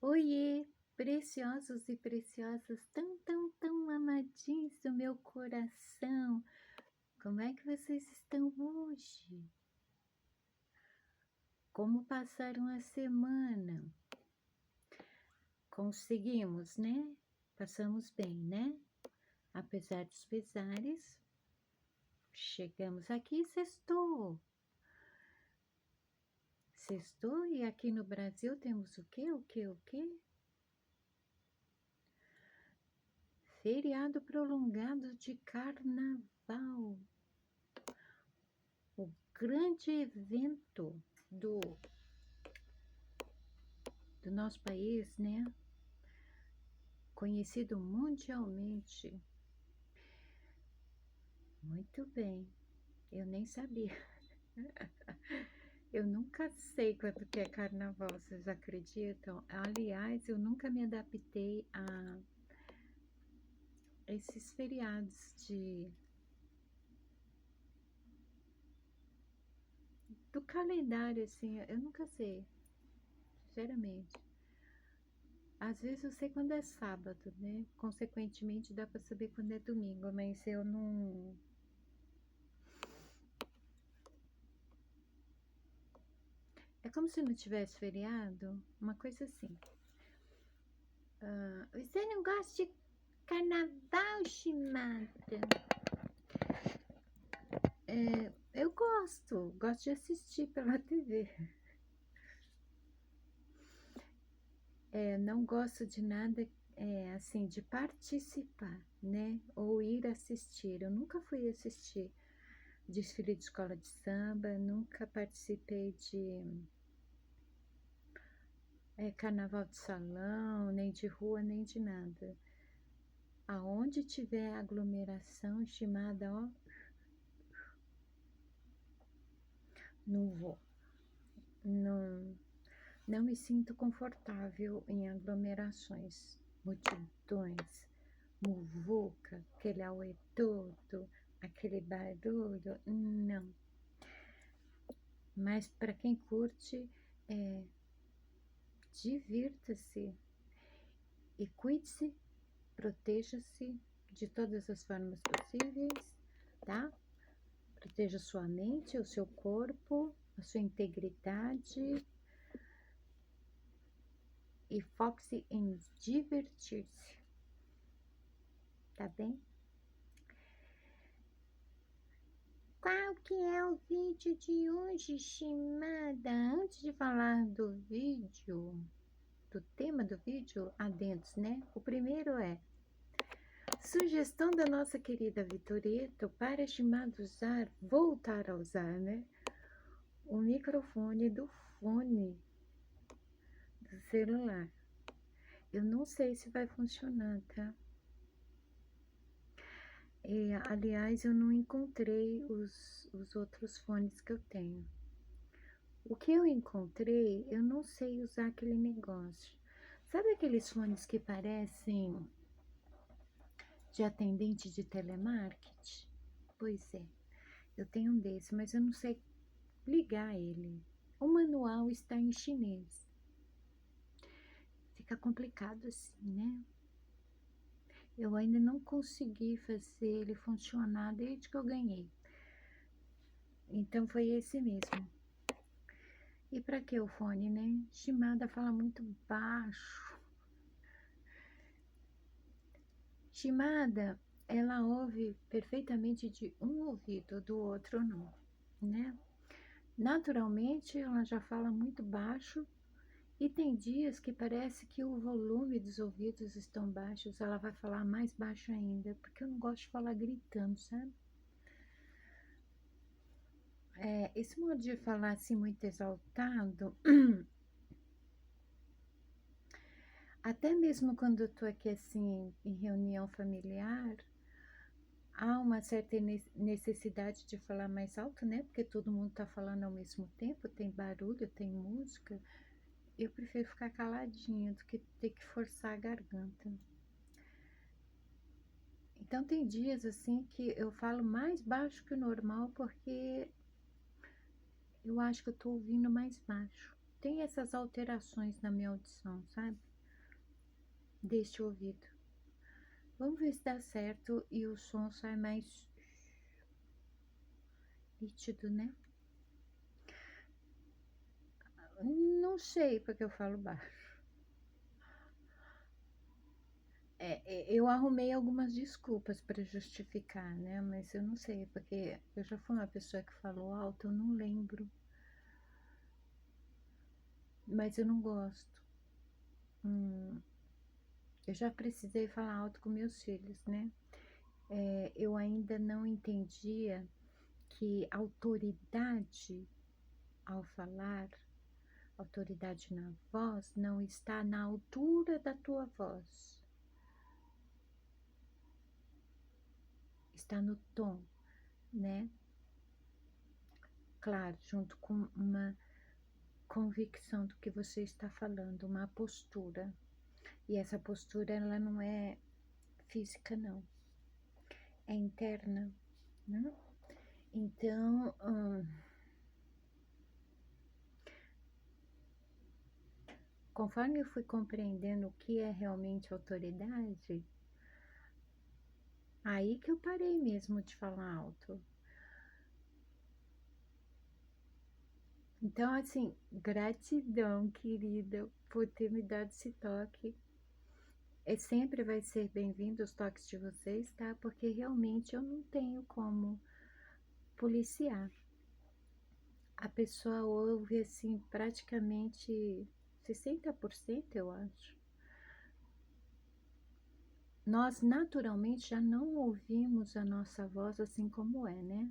Oiê, preciosos e preciosas, tão amadinhos do meu coração. Como é que vocês estão hoje? Como passaram a semana? Conseguimos, né? Passamos bem, né? Apesar dos pesares, chegamos aqui, sextou. Sextou e aqui no Brasil temos o quê? O quê? Feriado prolongado de carnaval. O grande evento do nosso país, né? Conhecido mundialmente. Muito bem, eu nem sabia. Eu nunca sei quando que é carnaval, vocês acreditam? Aliás, eu nunca me adaptei a esses feriados do calendário, assim, eu nunca sei, sinceramente. Às vezes eu sei quando é sábado, né? Consequentemente dá para saber quando é domingo, mas eu não. É como se não tivesse feriado, uma coisa assim. Você não gosta de carnaval, Shimada? Eu gosto de assistir pela TV. Não gosto de nada assim, de participar, né? Ou ir assistir. Eu nunca fui assistir desfile de escola de samba, nunca participei de carnaval de salão, nem de rua, nem de nada. Aonde tiver aglomeração, estimada, ó, não vou. Não, não me sinto confortável em aglomerações, multidões, muvuca, aquele auê todo, aquele barulho, não. Mas para quem curte, divirta-se e cuide-se, proteja-se de todas as formas possíveis, tá? Proteja sua mente, o seu corpo, a sua integridade e foque-se em divertir-se, tá bem? Qual que é o vídeo de hoje, Shimada? Antes de falar do vídeo, do tema do vídeo, adendos, né? O primeiro é sugestão da nossa querida Vitoreto para Shimada voltar a usar, né? O microfone do fone do celular. Eu não sei se vai funcionar, tá? Aliás, eu não encontrei os outros fones que eu tenho. O que eu encontrei, eu não sei usar aquele negócio. Sabe aqueles fones que parecem de atendente de telemarketing? Pois é, eu tenho um desse, mas eu não sei ligar ele. O manual está em chinês. Fica complicado assim, né? Eu ainda não consegui fazer ele funcionar desde que eu ganhei. Então foi esse mesmo. E para que o fone, né? Shimada fala muito baixo. Shimada, ela ouve perfeitamente de um ouvido, do outro não, né? Naturalmente, ela já fala muito baixo e tem dias que parece que o volume dos ouvidos estão baixos, ela vai falar mais baixo ainda, porque eu não gosto de falar gritando, sabe? Esse modo de falar assim muito exaltado, até mesmo quando eu tô aqui assim em reunião familiar, há uma certa necessidade de falar mais alto, né? Porque todo mundo tá falando ao mesmo tempo, tem barulho, tem música. Eu prefiro ficar caladinha do que ter que forçar a garganta. Então tem dias assim que eu falo mais baixo que o normal porque eu acho que eu tô ouvindo mais baixo. Tem essas alterações na minha audição, sabe? deste ouvido. Vamos ver se dá certo e o som sai mais nítido, né? Não sei porque eu falo baixo. Eu arrumei algumas desculpas para justificar, né? Mas eu não sei, porque eu já fui uma pessoa que falou alto, eu não lembro. Mas eu não gosto. Eu já precisei falar alto com meus filhos, né? Eu ainda não entendia que autoridade ao falar, autoridade na voz, não está na altura da tua voz, está no tom, né? Claro, junto com uma convicção do que você está falando, uma postura. E essa postura, ela não é física, não, é interna, né? Então, conforme eu fui compreendendo o que é realmente autoridade, aí que eu parei mesmo de falar alto. Então, assim, gratidão, querida, por ter me dado esse toque. Sempre vai ser bem-vindo os toques de vocês, tá? Porque realmente eu não tenho como policiar. A pessoa ouve, assim, praticamente 60%, eu acho. Nós, naturalmente, já não ouvimos a nossa voz assim como é, né?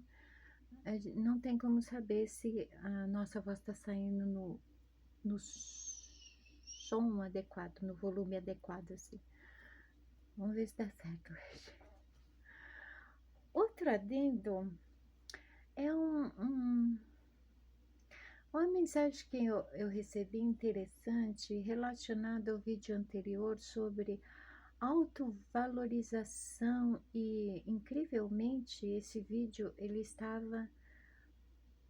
Não tem como saber se a nossa voz está saindo no som adequado, no volume adequado, assim. Vamos ver se dá certo hoje. Outro adendo é uma mensagem que eu recebi interessante relacionada ao vídeo anterior sobre autovalorização e, incrivelmente, esse vídeo ele estava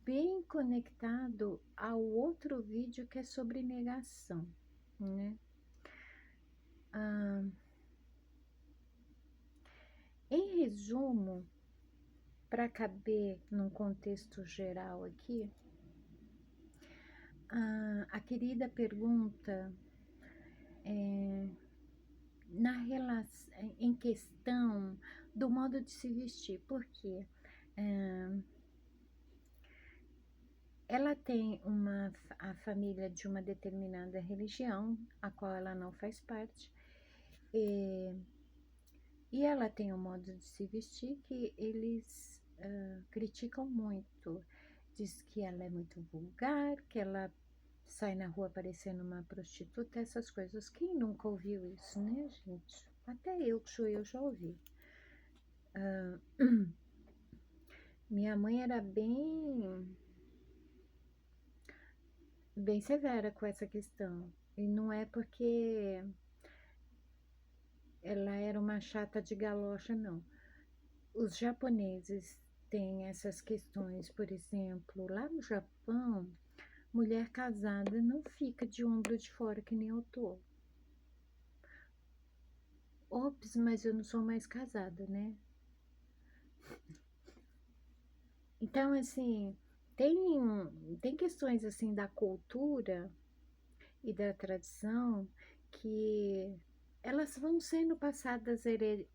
bem conectado ao outro vídeo que é sobre negação, né? Em resumo, para caber num contexto geral aqui, a querida pergunta na relação, em questão do modo de se vestir, porque ela tem a família de uma determinada religião, a qual ela não faz parte, e ela tem um modo de se vestir que eles criticam muito. Diz que ela é muito vulgar, que ela sai na rua parecendo uma prostituta, essas coisas. Quem nunca ouviu isso, né, gente? Até eu, que sou eu, já ouvi. Minha mãe era bem severa com essa questão. E não é porque ela era uma chata de galocha, não. Os japoneses têm essas questões, por exemplo, lá no Japão, mulher casada não fica de ombro de fora que nem eu tô. Ops, mas eu não sou mais casada, né? Então, assim, tem questões assim da cultura e da tradição que elas vão sendo passadas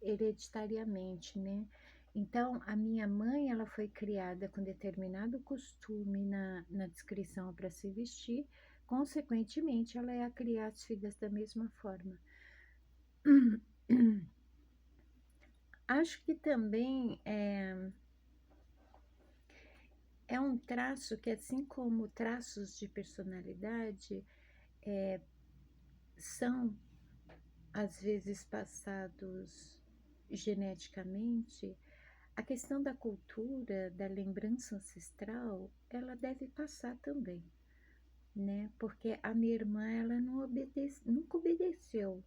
hereditariamente, né? Então, a minha mãe, ela foi criada com determinado costume na descrição para se vestir, consequentemente, ela ia criar as filhas da mesma forma. Acho que também é um traço que, assim como traços de personalidade, são às vezes passados geneticamente, a questão da cultura, da lembrança ancestral, ela deve passar também, né? Porque a minha irmã, ela nunca obedeceu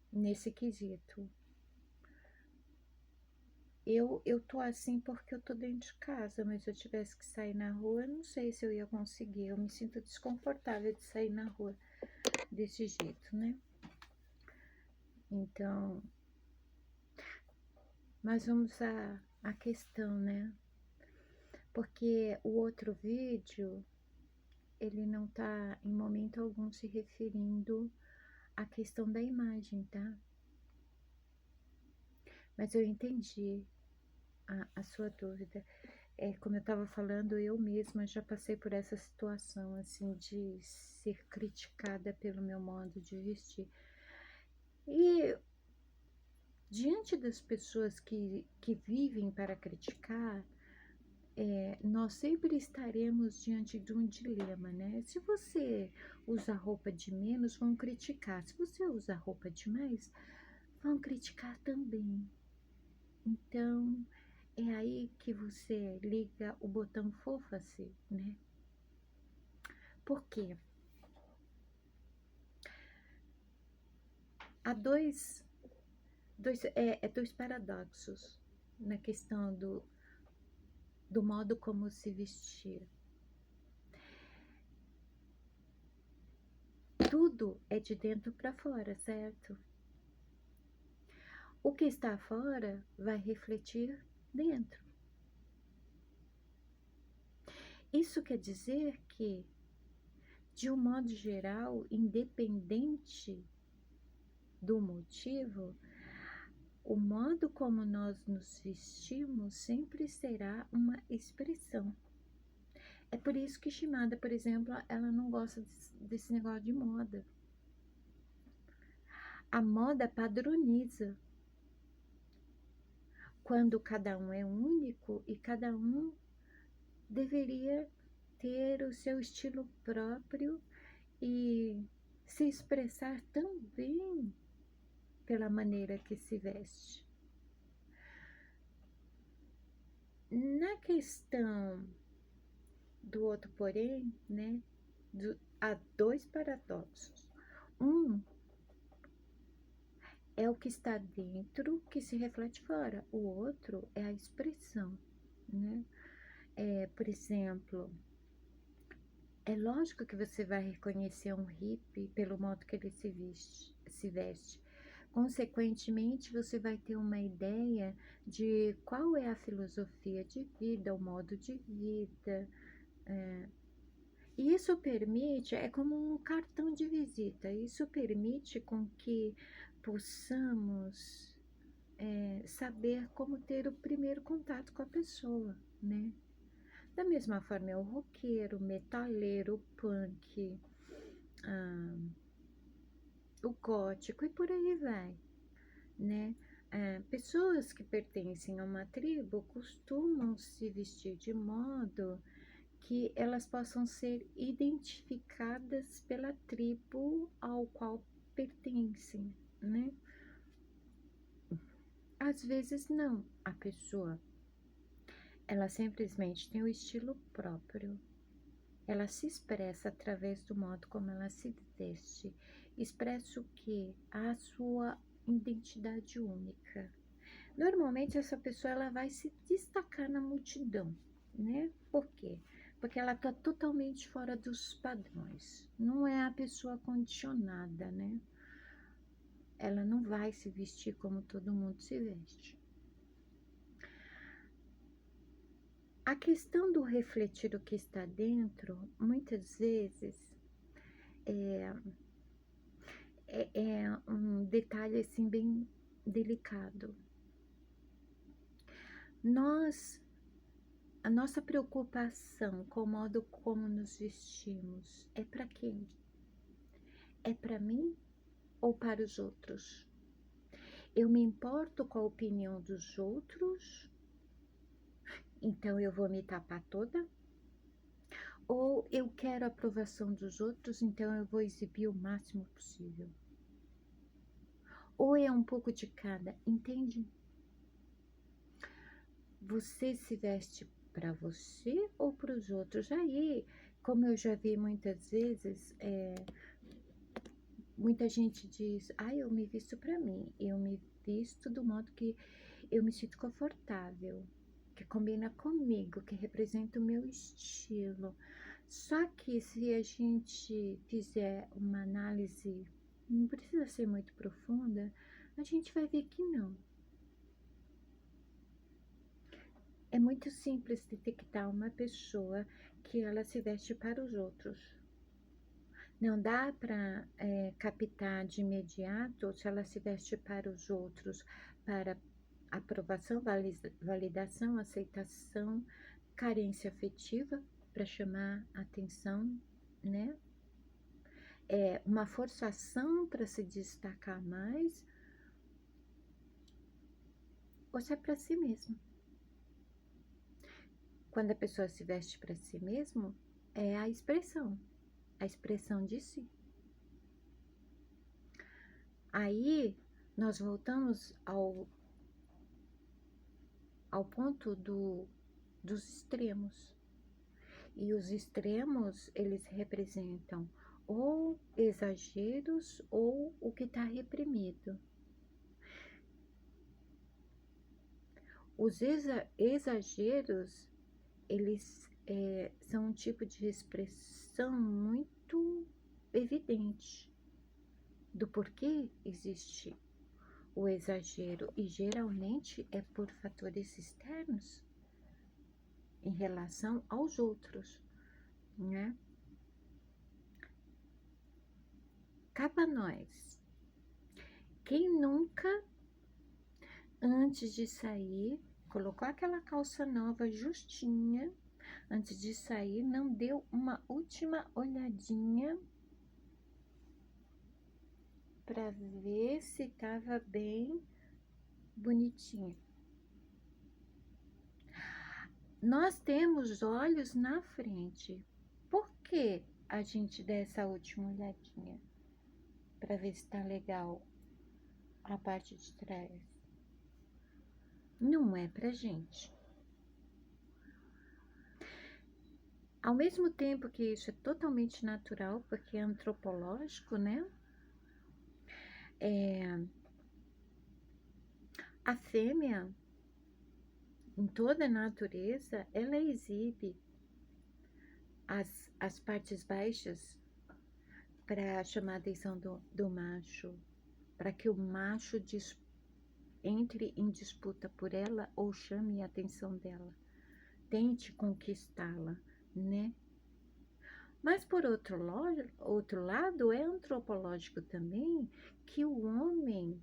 nesse quesito. Eu tô assim porque eu tô dentro de casa, mas se eu tivesse que sair na rua, eu não sei se eu ia conseguir. Eu me sinto desconfortável de sair na rua. desse jeito, né? Então, mas vamos à questão, né? Porque o outro vídeo, ele não tá em momento algum se referindo à questão da imagem, tá? Mas eu entendi a sua dúvida. Como eu estava falando, eu mesma já passei por essa situação, assim, de ser criticada pelo meu modo de vestir. E diante das pessoas que vivem para criticar, nós sempre estaremos diante de um dilema, né? Se você usa roupa de menos, vão criticar. Se você usa roupa de mais, vão criticar também. Então, é aí que você liga o botão fofa-se, né? Por quê? Há dois paradoxos na questão do modo como se vestir. Tudo é de dentro para fora, certo? O que está fora vai refletir dentro. Isso quer dizer que, de um modo geral, independente do motivo, o modo como nós nos vestimos sempre será uma expressão. É por isso que Shimada, por exemplo, ela não gosta desse negócio de moda. A moda padroniza, quando cada um é único e cada um deveria ter o seu estilo próprio e se expressar também pela maneira que se veste. Na questão do outro porém, né, há dois paradoxos. Um é o que está dentro que se reflete fora, o outro é a expressão, né? Por exemplo, é lógico que você vai reconhecer um hippie pelo modo que ele se veste. Consequentemente, você vai ter uma ideia de qual é a filosofia de vida, o modo de vida. E isso permite, é como um cartão de visita, isso permite com que possamos saber como ter o primeiro contato com a pessoa, né? Da mesma forma é o roqueiro, o metaleiro, o punk, o gótico e por aí vai, né? Pessoas que pertencem a uma tribo costumam se vestir de modo que elas possam ser identificadas pela tribo ao qual pertencem, né? Às vezes não, a pessoa, ela simplesmente tem o estilo próprio. Ela se expressa através do modo como ela se veste. Expressa o que? A sua identidade única. Normalmente essa pessoa ela vai se destacar na multidão, né? Por quê? Porque ela está totalmente fora dos padrões. Não é a pessoa condicionada, né? Ela não vai se vestir como todo mundo se veste. A questão do refletir o que está dentro, muitas vezes, é um detalhe assim bem delicado. A nossa preocupação com o modo como nos vestimos é para quem? É para mim ou para os outros? Eu me importo com a opinião dos outros, então eu vou me tapar toda? Ou eu quero a aprovação dos outros, então eu vou exibir o máximo possível? Ou é um pouco de cada, entende? Você se veste para você ou para os outros? Aí, como eu já vi muitas vezes, muita gente diz: eu me visto para mim, eu me visto do modo que eu me sinto confortável, que combina comigo, que representa o meu estilo. Só que se a gente fizer uma análise, não precisa ser muito profunda, a gente vai ver que não. É muito simples detectar uma pessoa que ela se veste para os outros. Não dá para captar de imediato se ela se veste para os outros, para aprovação, validação, aceitação, carência afetiva, para chamar atenção, né? É uma forçação para se destacar mais, ou se é para si mesmo. Quando a pessoa se veste para si mesmo, é a expressão de si. Aí nós voltamos ao ponto dos extremos. E os extremos, eles representam ou exageros ou o que está reprimido. Os exageros, eles são um tipo de expressão muito evidente do porquê existe o exagero, e geralmente é por fatores externos em relação aos outros, né? Cabe a nós. Quem nunca, antes de sair, colocou aquela calça nova justinha, antes de sair, não deu uma última olhadinha para ver se estava bem bonitinha? Nós temos olhos na frente. Por que a gente dá essa última olhadinha para ver se tá legal a parte de trás? Não é pra gente. Ao mesmo tempo que isso é totalmente natural, porque é antropológico, né? A fêmea, em toda a natureza, ela exibe as partes baixas para chamar a atenção do macho, para que o macho entre em disputa por ela ou chame a atenção dela, tente conquistá-la, né? Mas por outro lado, é antropológico também que o homem,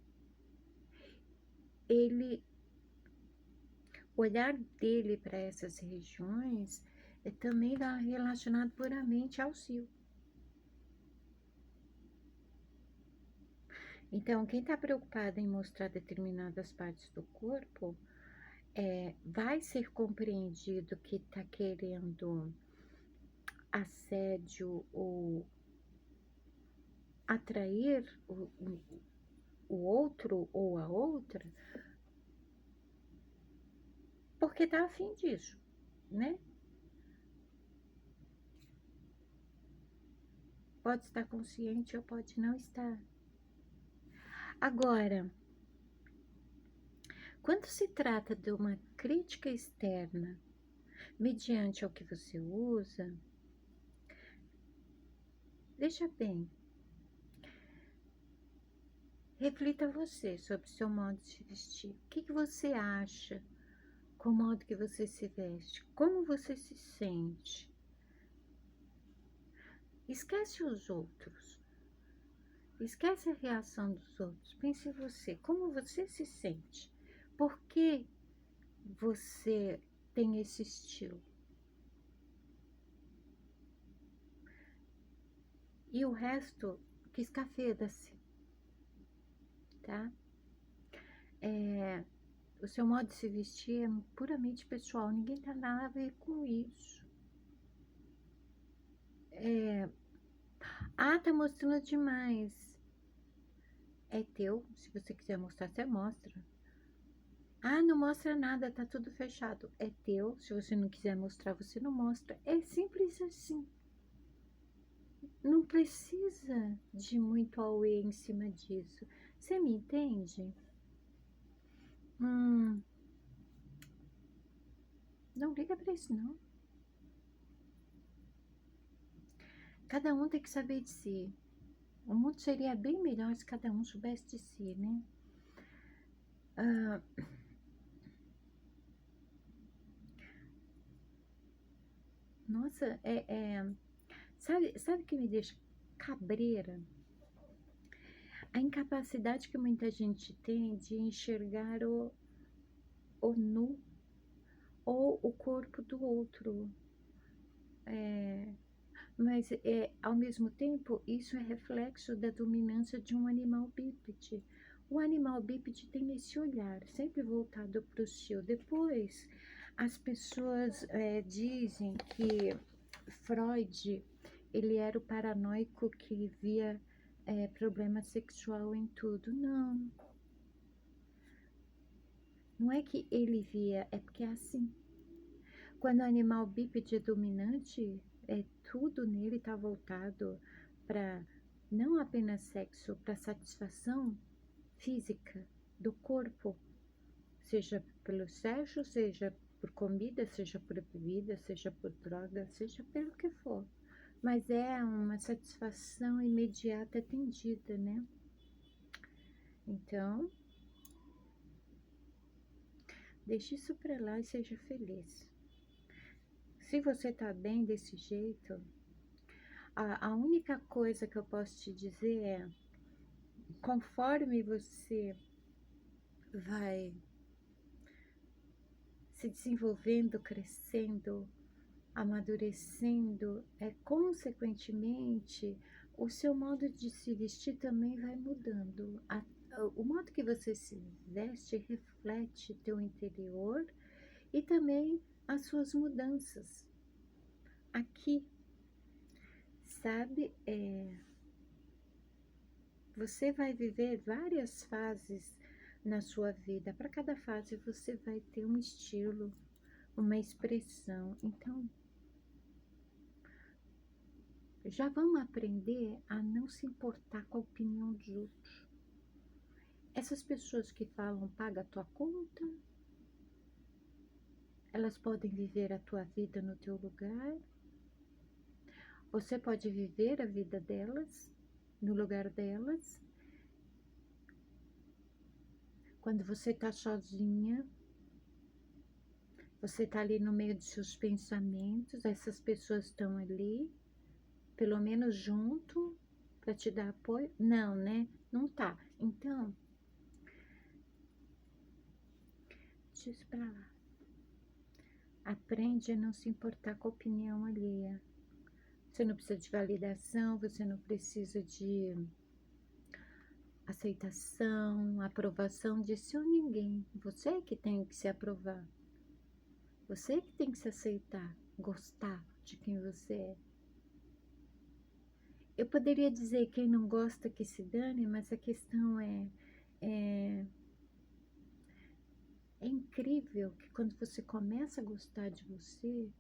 o olhar dele para essas regiões é também relacionado puramente ao cio. Então, quem está preocupado em mostrar determinadas partes do corpo vai ser compreendido que está querendo assédio ou atrair o outro ou a outra, porque tá afim disso, né? Pode estar consciente ou pode não estar. Agora, quando se trata de uma crítica externa, mediante o que você usa, veja bem, reflita você sobre o seu modo de se vestir. O que você acha com o modo que você se veste? Como você se sente? Esquece os outros. Esquece a reação dos outros. Pense em você. Como você se sente? Por que você tem esse estilo? E o resto, que escafeda-se, tá? O seu modo de se vestir é puramente pessoal. Ninguém tem nada a ver com isso. Tá mostrando demais. É teu. Se você quiser mostrar, você mostra. Não mostra nada, tá tudo fechado. É teu. Se você não quiser mostrar, você não mostra. É simples assim. Não precisa de muito auê em cima disso. Você me entende? Não liga pra isso, não. Cada um tem que saber de si. O mundo seria bem melhor se cada um soubesse de si, né? Ah, nossa, sabe o que me deixa cabreira? A incapacidade que muita gente tem de enxergar o nu ou o corpo do outro. É, mas, ao mesmo tempo, isso é reflexo da dominância de um animal bípede. O animal bípede tem esse olhar, sempre voltado para o seu. Depois, as pessoas dizem que Freud, ele era o paranoico que via problema sexual em tudo. Não, não é que ele via, é porque é assim. Quando o animal bípede é dominante, tudo nele está voltado para não apenas sexo, para satisfação física do corpo, seja pelo sexo, seja por comida, seja por bebida, seja por droga, seja pelo que for. Mas é uma satisfação imediata atendida, né? Então, deixe isso para lá e seja feliz. Se você tá bem desse jeito, a única coisa que eu posso te dizer é, conforme você vai se desenvolvendo, crescendo, amadurecendo, consequentemente, o seu modo de se vestir também vai mudando. O modo que você se veste reflete teu interior e também as suas mudanças. Aqui, sabe, você vai viver várias fases na sua vida. Para cada fase você vai ter um estilo, uma expressão. Então, já vamos aprender a não se importar com a opinião dos outros. Essas pessoas que falam paga a tua conta, elas podem viver a tua vida no teu lugar. Você pode viver a vida delas no lugar delas. Quando você está sozinha, você está ali no meio de seus pensamentos, essas pessoas estão ali, pelo menos junto, para te dar apoio? Não, né? Não tá. Então, deixa isso pra lá. Aprende a não se importar com a opinião alheia. Você não precisa de validação, você não precisa de aceitação, aprovação de seu ninguém. Você é que tem que se aprovar. Você é que tem que se aceitar, gostar de quem você é. Eu poderia dizer quem não gosta que se dane, mas a questão é incrível que quando você começa a gostar de você,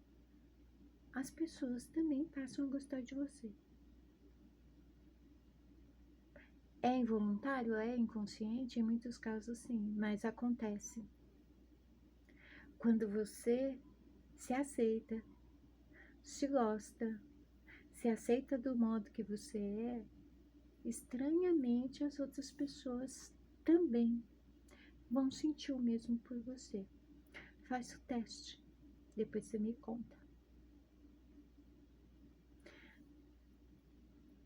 as pessoas também passam a gostar de você. É involuntário? É inconsciente? Em muitos casos sim, mas acontece. Quando você se aceita, se gosta, se aceita do modo que você é, estranhamente as outras pessoas também vão sentir o mesmo por você. Faz o teste, depois você me conta.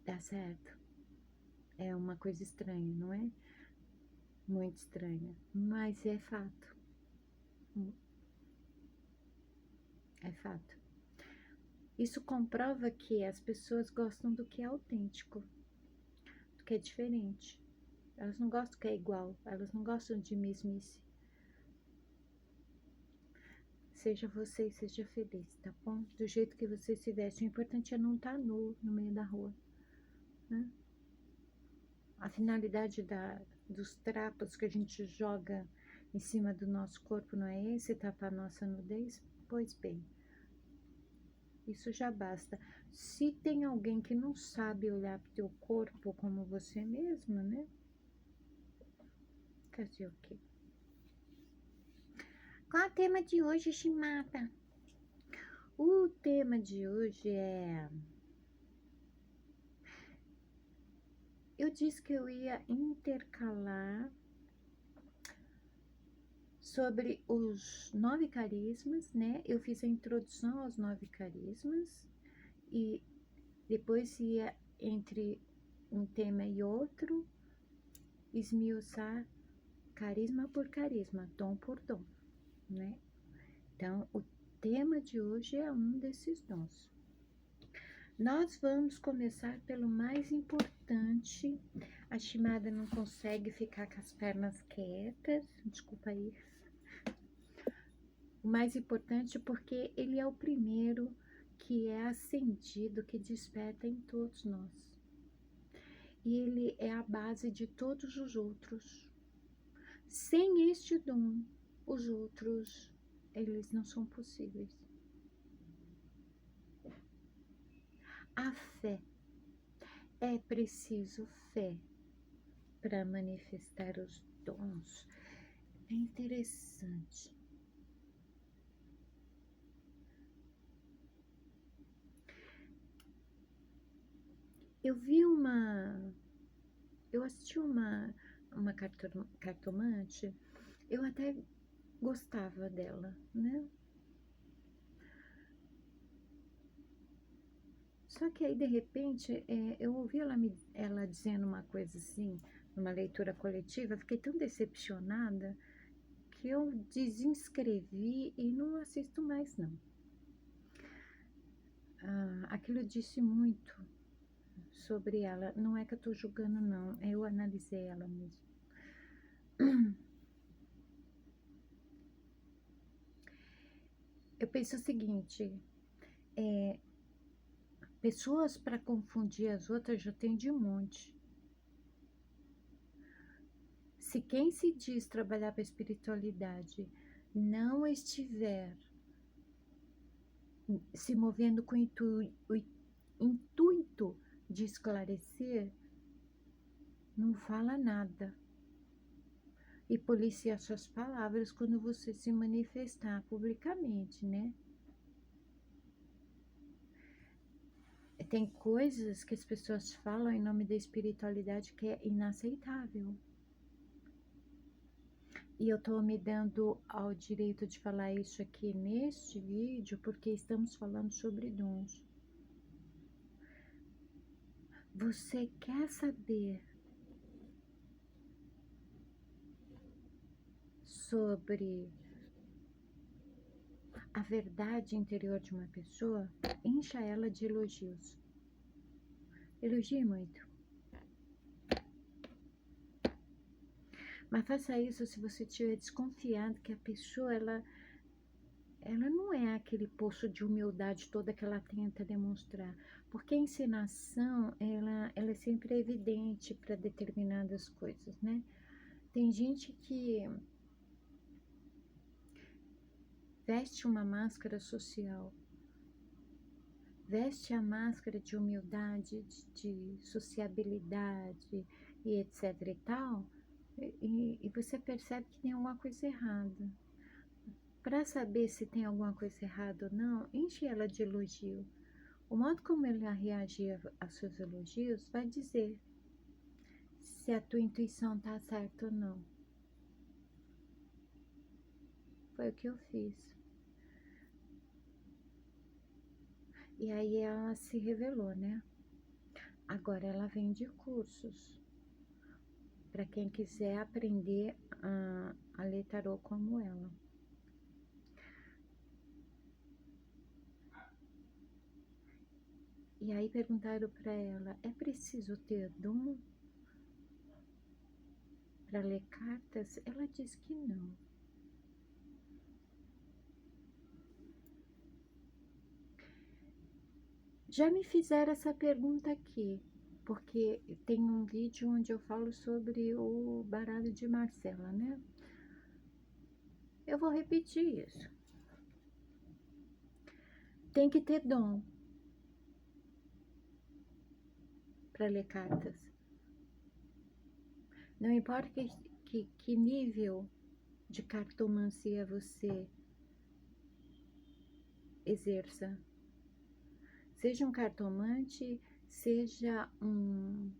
Dá certo? É uma coisa estranha, não é? Muito estranha, mas é fato. É fato. Isso comprova que as pessoas gostam do que é autêntico, do que é diferente. Elas não gostam do que é igual, elas não gostam de mesmice. Seja você e seja feliz, tá bom? Do jeito que você se veste. O importante é não estar nu no meio da rua, né? A finalidade dos trapos que a gente joga em cima do nosso corpo não é esse, tapar nossa nudez? Pois bem, isso já basta. Se tem alguém que não sabe olhar para o teu corpo como você mesma, né? Fazer o quê? Qual é o tema de hoje, Shimata? O tema de hoje é Eu disse que eu ia intercalar sobre os 9 carismas, né? Eu fiz a introdução aos 9 carismas e depois ia entre um tema e outro esmiuçar carisma por carisma, dom por dom, né? Então, o tema de hoje é um desses dons. Nós vamos começar pelo mais importante. A Shimada não consegue ficar com as pernas quietas, desculpa aí. O mais importante porque ele é o primeiro que é acendido, que desperta em todos nós. E ele é a base de todos os outros. Sem este dom, os outros, eles não são possíveis. A fé. É preciso fé para manifestar os dons. É interessante. Eu assisti uma cartomante, eu até gostava dela, né? Só que aí, de repente, eu ouvi ela dizendo uma coisa assim, numa leitura coletiva, fiquei tão decepcionada que eu desinscrevi e não assisto mais, não. Aquilo disse muito sobre ela. Não é que eu tô julgando, não. Eu analisei ela mesmo. Eu penso o seguinte, pessoas para confundir as outras já tem de monte. Se quem se diz trabalhar para a espiritualidade não estiver se movendo com o intuito de esclarecer, não fala nada. E policia suas palavras quando você se manifestar publicamente, né? Tem coisas que as pessoas falam em nome da espiritualidade que é inaceitável. E eu tô me dando ao direito de falar isso aqui neste vídeo porque estamos falando sobre dons. Você quer saber sobre a verdade interior de uma pessoa? Encha ela de elogios. Elogie muito. Mas faça isso se você estiver desconfiado que a pessoa, ela não é aquele poço de humildade toda que ela tenta demonstrar. Porque a encenação, ela é sempre evidente para determinadas coisas, né? Tem gente que veste uma máscara social, veste a máscara de humildade, de sociabilidade e etc e tal, e você percebe que tem alguma coisa errada. Para saber se tem alguma coisa errada ou não, enche ela de elogio. O modo como ela reagir aos seus elogios vai dizer se a tua intuição tá certa ou não. Foi o que eu fiz. E aí ela se revelou, né? Agora ela vende cursos para quem quiser aprender a ler tarô como ela. E aí perguntaram para ela, é preciso ter dom para ler cartas? Ela disse que não. Já me fizeram essa pergunta aqui, porque tem um vídeo onde eu falo sobre o baralho de Marcela, né? Eu vou repetir isso. Tem que ter dom para ler cartas. Não importa que nível de cartomancia você exerça. Seja um cartomante, seja um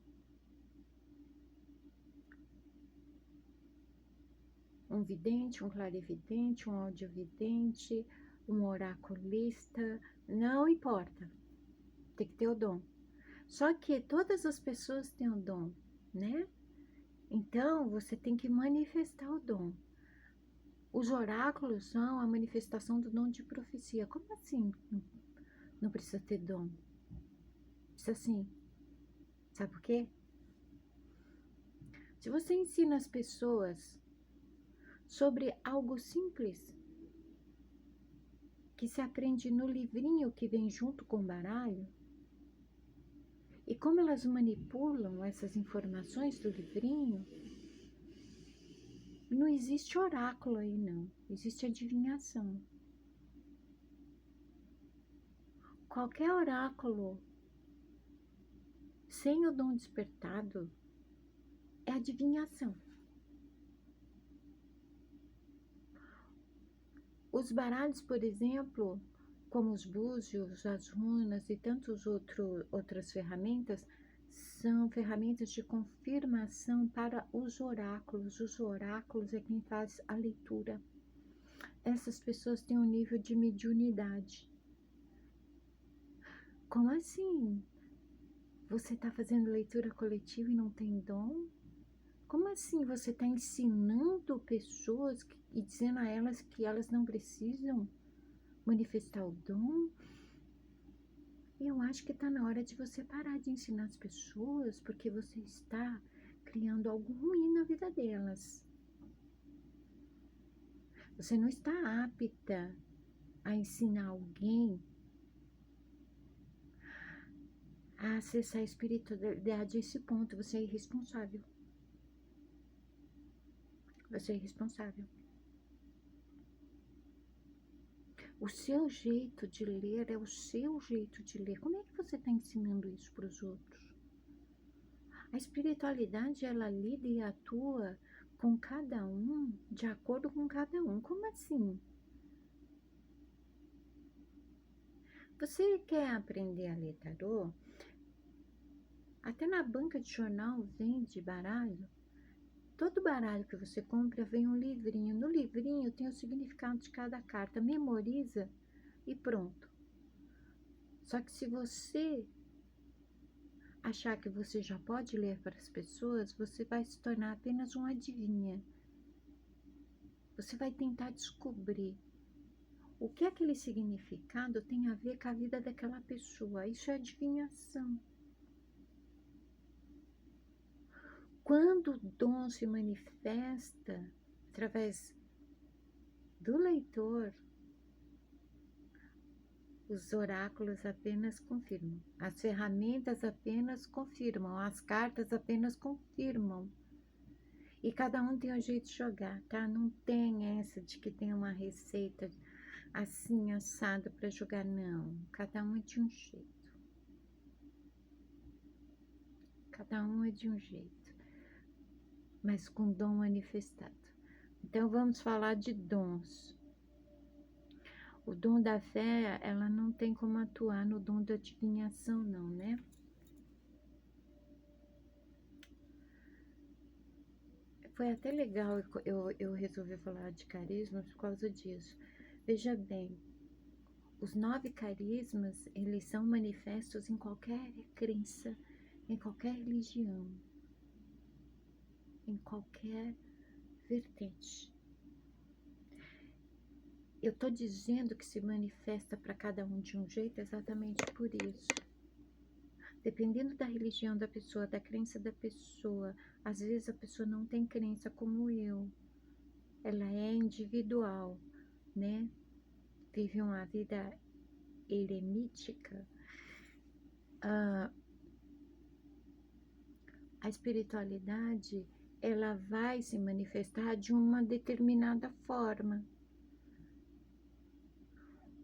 um vidente, um clarividente, um audiovidente, um oraculista, não importa, tem que ter o dom. Só que todas as pessoas têm o dom, né? Então, você tem que manifestar o dom. Os oráculos são a manifestação do dom de profecia. Como assim? Não precisa ter dom? Precisa sim. Sabe por quê? Se você ensina as pessoas sobre algo simples, que se aprende no livrinho que vem junto com o baralho, e como elas manipulam essas informações do livrinho, não existe oráculo aí não, existe adivinhação. Qualquer oráculo sem o dom despertado é adivinhação. Os baralhos, por exemplo, como os búzios, as runas e tantas outras ferramentas, são ferramentas de confirmação para os oráculos. Os oráculos é quem faz a leitura. Essas pessoas têm um nível de mediunidade. Como assim? Você está fazendo leitura coletiva e não tem dom? Como assim você está ensinando pessoas e dizendo a elas que elas não precisam manifestar o dom? Eu acho que está na hora de você parar de ensinar as pessoas, porque você está criando algo ruim na vida delas. Você não está apta a ensinar alguém a acessar a espiritualidade a esse ponto. Você é irresponsável. Você é irresponsável. O seu jeito de ler é o seu jeito de ler. Como é que você está ensinando isso para os outros? A espiritualidade, ela lida e atua com cada um, de acordo com cada um. Como assim? Você quer aprender a ler tarô? Até na banca de jornal vende baralho. Todo baralho que você compra vem um livrinho. No livrinho tem o significado de cada carta. Memoriza e pronto. Só que se você achar que você já pode ler para as pessoas, você vai se tornar apenas um adivinha. Você vai tentar descobrir o que aquele significado tem a ver com a vida daquela pessoa. Isso é adivinhação. Quando o dom se manifesta através do leitor, os oráculos apenas confirmam, as ferramentas apenas confirmam, as cartas apenas confirmam. E cada um tem um jeito de jogar, tá? Não tem essa de que tem uma receita assim, assada para jogar, não. Cada um é de um jeito. Cada um é de um jeito, mas com dom manifestado. Então, vamos falar de dons. O dom da fé, ela não tem como atuar no dom da adivinhação, não, né? Foi até legal eu resolvi falar de carismas por causa disso. Veja bem, os 9 carismas, eles são manifestos em qualquer crença, em qualquer religião, em qualquer vertente. Eu estou dizendo que se manifesta para cada um de um jeito exatamente por isso. Dependendo da religião da pessoa, da crença da pessoa, às vezes a pessoa não tem crença como eu. Ela é individual, né? Vive uma vida eremítica. A espiritualidade, ela vai se manifestar de uma determinada forma.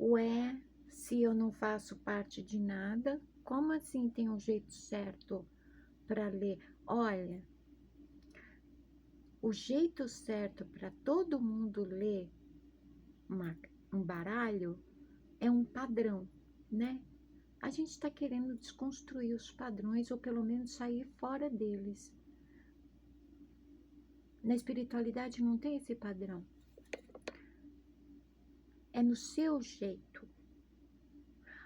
Ué, se eu não faço parte de nada, como assim tem um jeito certo para ler? Olha, o jeito certo para todo mundo ler um baralho é um padrão, né? A gente está querendo desconstruir os padrões ou pelo menos sair fora deles. Na espiritualidade não tem esse padrão. É no seu jeito.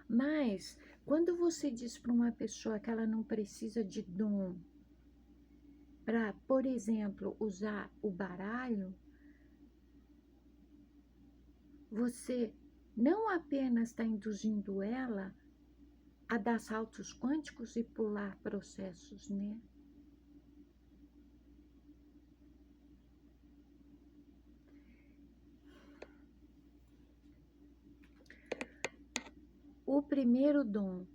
Mas, quando você diz para uma pessoa que ela não precisa de dom para, por exemplo, usar o baralho, você não apenas está induzindo ela a dar saltos quânticos e pular processos, né? O primeiro dom,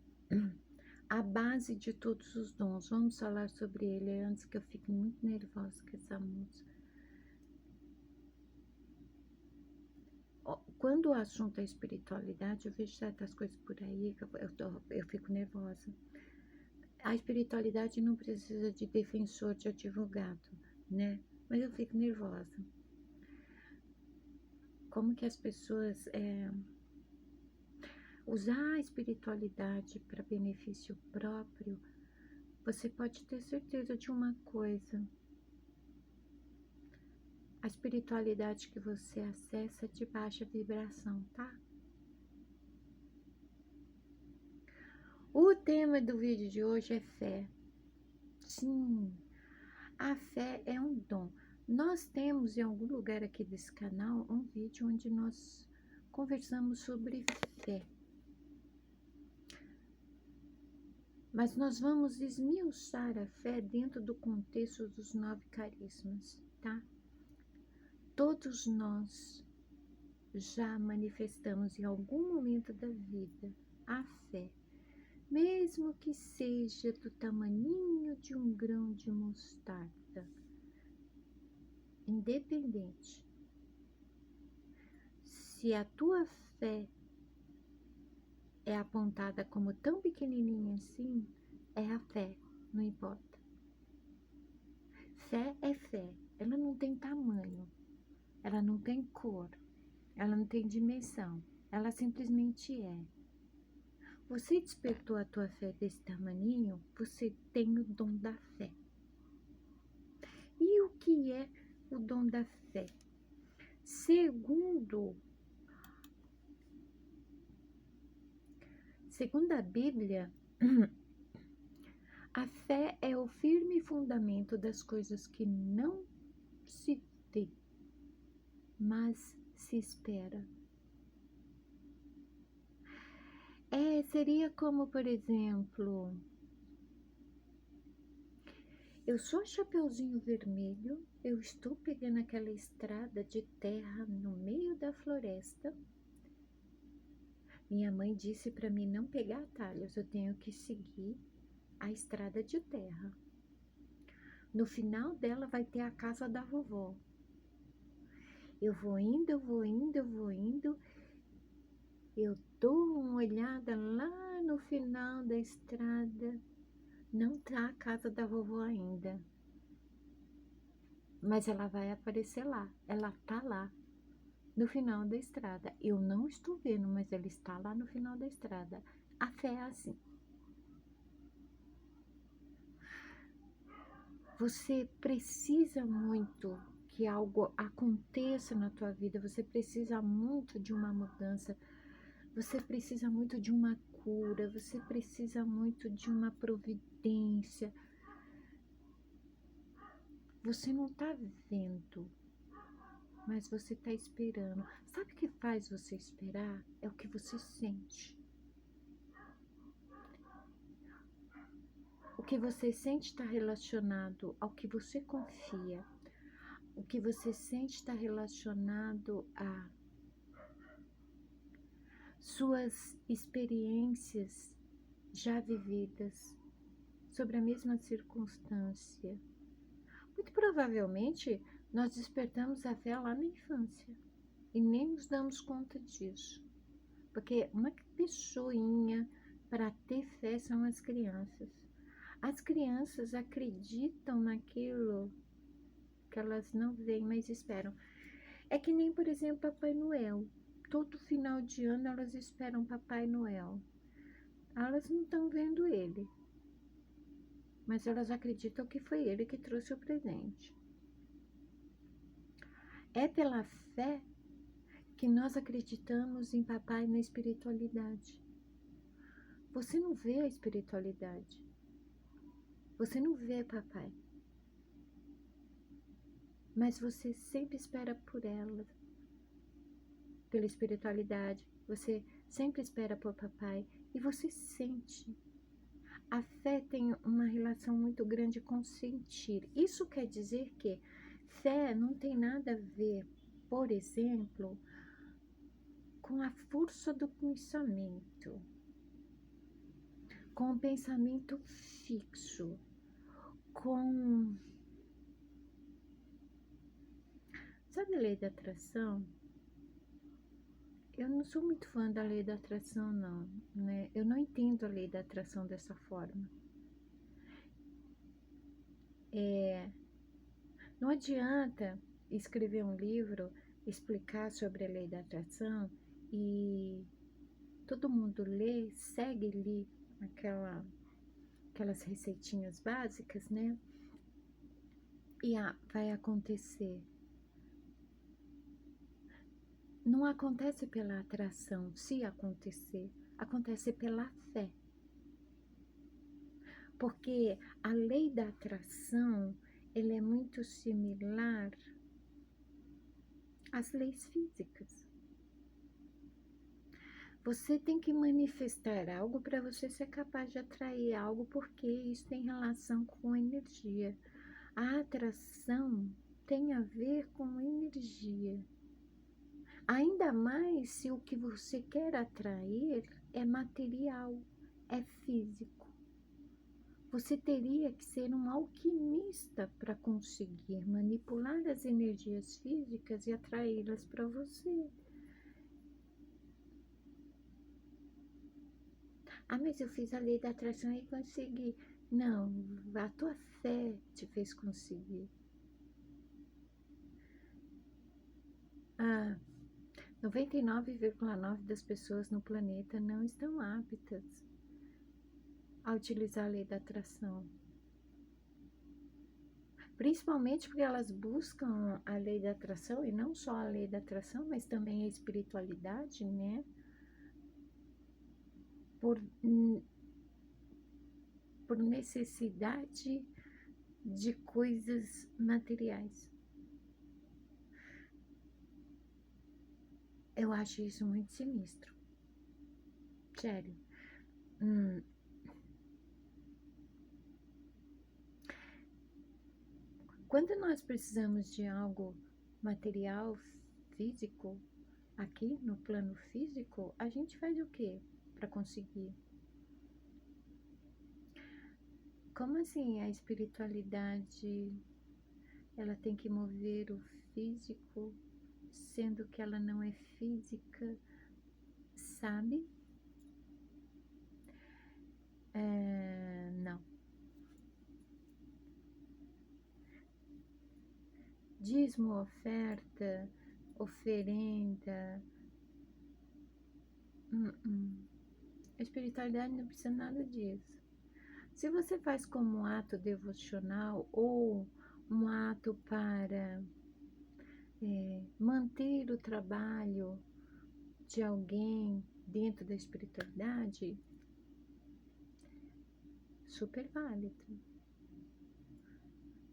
a base de todos os dons, vamos falar sobre ele antes que eu fique muito nervosa com essa música. Quando o assunto é espiritualidade, eu vejo certas coisas por aí que eu fico nervosa. A espiritualidade não precisa de defensor, de advogado, né? Mas eu fico nervosa. Como que as pessoas usar a espiritualidade para benefício próprio, você pode ter certeza de uma coisa. A espiritualidade que você acessa é de baixa vibração, tá? O tema do vídeo de hoje é fé. Sim, a fé é um dom. Nós temos em algum lugar aqui desse canal um vídeo onde nós conversamos sobre fé. Mas nós vamos esmiuçar a fé dentro do contexto dos 9 carismas, tá? Todos nós já manifestamos em algum momento da vida a fé, mesmo que seja do tamaninho de um grão de mostarda, independente. Se a tua fé é apontada como tão pequenininha assim, é a fé, não importa. Fé é fé, ela não tem tamanho, ela não tem cor, ela não tem dimensão, ela simplesmente é. Você despertou a tua fé desse tamaninho, você tem o dom da fé. E o que é o dom da fé? Segundo a Bíblia, a fé é o firme fundamento das coisas que não se vê, mas se espera. Seria como, por exemplo, eu sou Chapeuzinho Vermelho, eu estou pegando aquela estrada de terra no meio da floresta. Minha mãe disse para mim não pegar atalhos, eu tenho que seguir a estrada de terra. No final dela vai ter a casa da vovó. Eu vou indo, eu vou indo, eu vou indo. Eu dou uma olhada lá no final da estrada. Não tá a casa da vovó ainda. Mas ela vai aparecer lá. Ela tá lá, no final da estrada. Eu não estou vendo, mas ela está lá no final da estrada. A fé é assim. Você precisa muito que algo aconteça na tua vida, você precisa muito de uma mudança, você precisa muito de uma cura, você precisa muito de uma providência. Você não está vendo, mas você está esperando. Sabe o que faz você esperar? É o que você sente. O que você sente está relacionado ao que você confia. O que você sente está relacionado a suas experiências já vividas sobre a mesma circunstância. Muito provavelmente nós despertamos a fé lá na infância e nem nos damos conta disso, porque uma pessoinha para ter fé são as crianças. As crianças acreditam naquilo que elas não veem, mas esperam. É que nem, por exemplo, Papai Noel. Todo final de ano elas esperam Papai Noel. Elas não estão vendo ele, mas elas acreditam que foi ele que trouxe o presente. É pela fé que nós acreditamos em papai na espiritualidade. Você não vê a espiritualidade. Você não vê papai. Mas você sempre espera por ela, pela espiritualidade. Você sempre espera por papai e você sente. A fé tem uma relação muito grande com sentir. Isso quer dizer que fé não tem nada a ver, por exemplo, com a força do pensamento, com o pensamento fixo, com... Sabe a lei da atração? Eu não sou muito fã da lei da atração, não, né? Eu não entendo a lei da atração dessa forma. Não adianta escrever um livro, explicar sobre a lei da atração e todo mundo lê, segue ali aquelas receitinhas básicas, né? E vai acontecer. Não acontece pela atração, se acontecer, acontece pela fé. Porque a lei da atração, ela é muito similar às leis físicas. Você tem que manifestar algo para você ser capaz de atrair algo, porque isso tem relação com energia. A atração tem a ver com energia. Ainda mais se o que você quer atrair é material, é físico. Você teria que ser um alquimista para conseguir manipular as energias físicas e atraí-las para você. Ah, mas eu fiz a lei da atração e consegui. Não, a tua fé te fez conseguir. 99,9% das pessoas no planeta não estão aptas a utilizar a lei da atração. Principalmente porque elas buscam a lei da atração, e não só a lei da atração, mas também a espiritualidade, né? Por necessidade de coisas materiais. Eu acho isso muito sinistro. Sério. Quando nós precisamos de algo material, físico, aqui no plano físico, a gente faz o quê para conseguir? Como assim a espiritualidade, ela tem que mover o físico, sendo que ela não é física, sabe? Não. Dízimo, oferta, oferenda. A espiritualidade não precisa nada disso. Se você faz como um ato devocional ou um ato para manter o trabalho de alguém dentro da espiritualidade, super válido.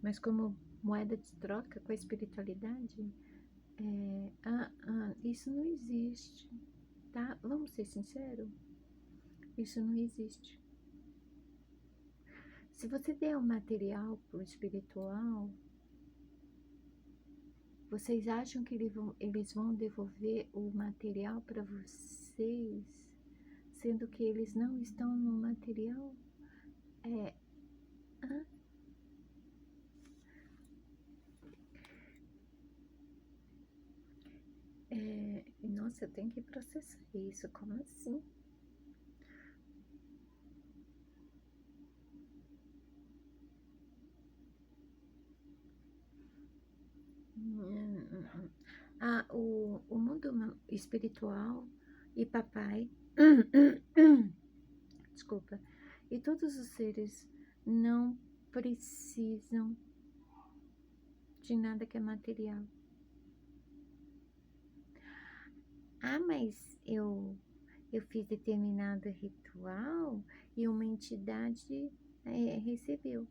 Mas como moeda de troca com a espiritualidade, isso não existe, tá? Vamos ser sinceros? Isso não existe. Se você der o material para o espiritual, vocês acham que eles vão devolver o material para vocês, sendo que eles não estão no material? Nossa, eu tenho que processar isso, como assim? O mundo espiritual e papai, desculpa, e todos os seres não precisam de nada que é material. Ah, mas eu fiz determinado ritual e uma entidade recebeu.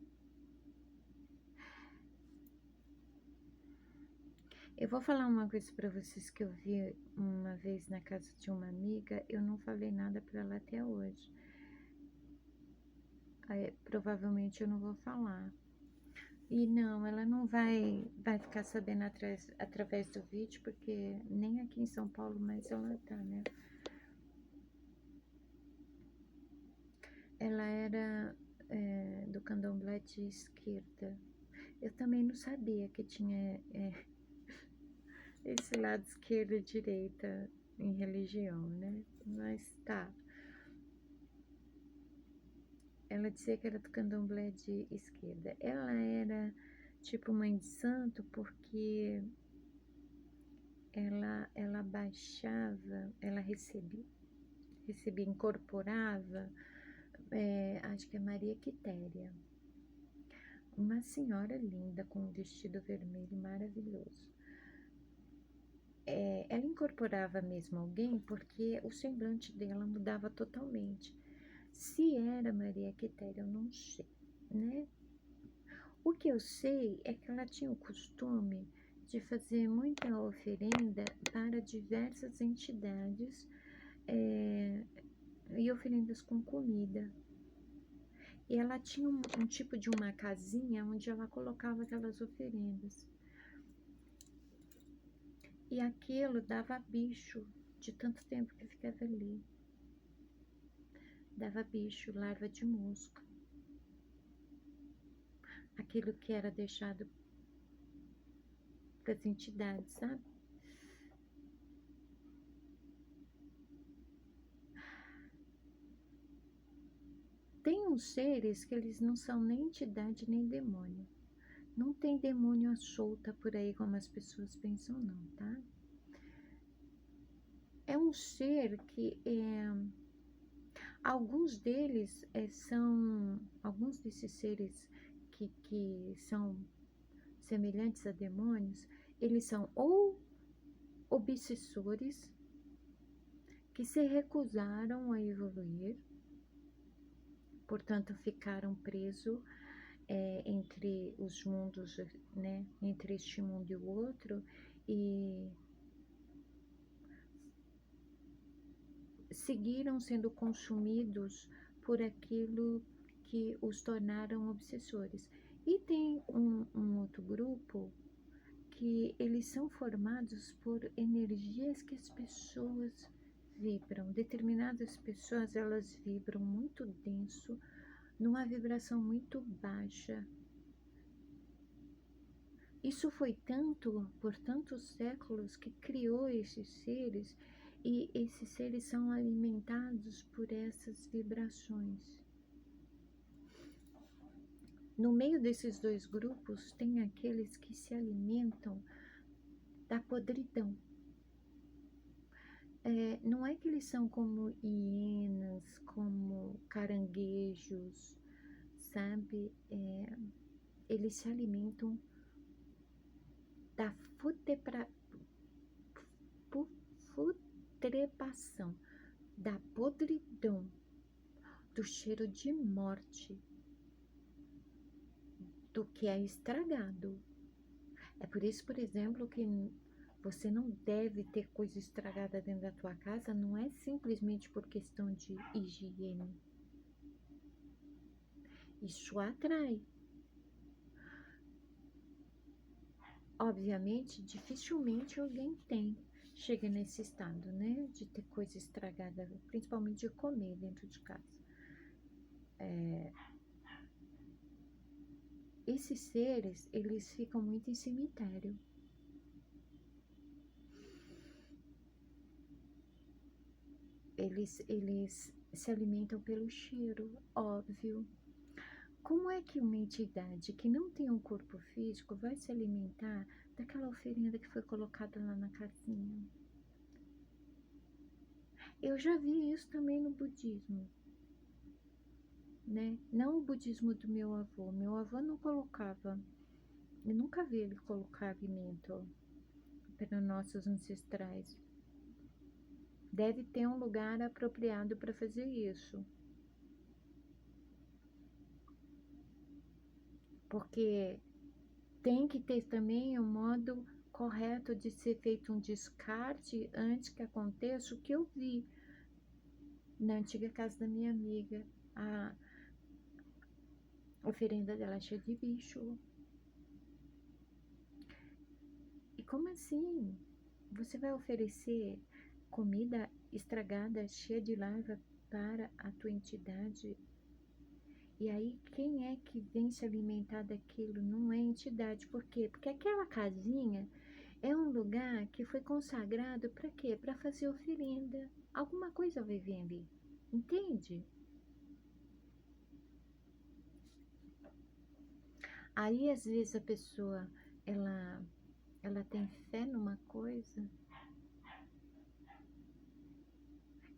Eu vou falar uma coisa para vocês que eu vi uma vez na casa de uma amiga, eu não falei nada para ela até hoje. Provavelmente eu não vou falar. E não, ela não vai ficar sabendo através do vídeo, porque nem aqui em São Paulo, mas ela tá, né? Ela era do candomblé de esquerda. Eu também não sabia que tinha esse lado esquerda e direita em religião, né? Mas tá. Ela dizia que era do candomblé de esquerda. Ela era tipo mãe de santo porque ela baixava, ela recebia, incorporava, acho que é Maria Quitéria, uma senhora linda com um vestido vermelho maravilhoso. Ela incorporava mesmo alguém porque o semblante dela mudava totalmente. Se era Maria Quitéria, eu não sei, né? O que eu sei é que ela tinha o costume de fazer muita oferenda para diversas entidades e oferendas com comida. E ela tinha um tipo de uma casinha onde ela colocava aquelas oferendas. E aquilo dava bicho de tanto tempo que ficava ali. Dava bicho, larva de mosca. Aquilo que era deixado para as entidades, sabe? Tem uns seres que eles não são nem entidade nem demônio. Não tem demônio à solta por aí como as pessoas pensam, não, tá? É um ser que alguns deles alguns desses seres que são semelhantes a demônios, eles são ou obsessores que se recusaram a evoluir, portanto ficaram presos entre os mundos, né, entre este mundo e o outro, e seguiram sendo consumidos por aquilo que os tornaram obsessores. E tem um outro grupo que eles são formados por energias que as pessoas vibram. Determinadas pessoas, elas vibram muito denso, numa vibração muito baixa. Isso foi tanto, por tantos séculos, que criou esses seres, e esses seres são alimentados por essas vibrações. No meio desses dois grupos, tem aqueles que se alimentam da podridão. Não é que eles são como hienas, como caranguejos, sabe? Eles se alimentam da putrefação, da podridão, do cheiro de morte, do que é estragado. É por isso, por exemplo, que você não deve ter coisa estragada dentro da tua casa, não é simplesmente por questão de higiene. Isso atrai. Obviamente, dificilmente alguém chega nesse estado, né? De ter coisa estragada, principalmente de comer dentro de casa. Esses seres, eles ficam muito em cemitério. Eles se alimentam pelo cheiro, óbvio. Como é que uma entidade que não tem um corpo físico vai se alimentar daquela oferenda que foi colocada lá na casinha? Eu já vi isso também no budismo, né? Não o budismo do meu avô. Meu avô não colocava, eu nunca vi ele colocar alimento para nossos ancestrais. deve ter um lugar apropriado para fazer isso. Porque tem que ter também um modo correto de ser feito um descarte antes que aconteça o que eu vi na antiga casa da minha amiga. A oferenda dela cheia de bicho. E como assim? Você vai oferecer comida estragada, cheia de larva para a tua entidade? E aí, quem é que vem se alimentar daquilo? Não é a entidade. Por quê? Porque aquela casinha é um lugar que foi consagrado para quê? Para fazer oferenda. Alguma coisa vai vir ali. Entende? Aí, às vezes, a pessoa, ela tem fé numa coisa.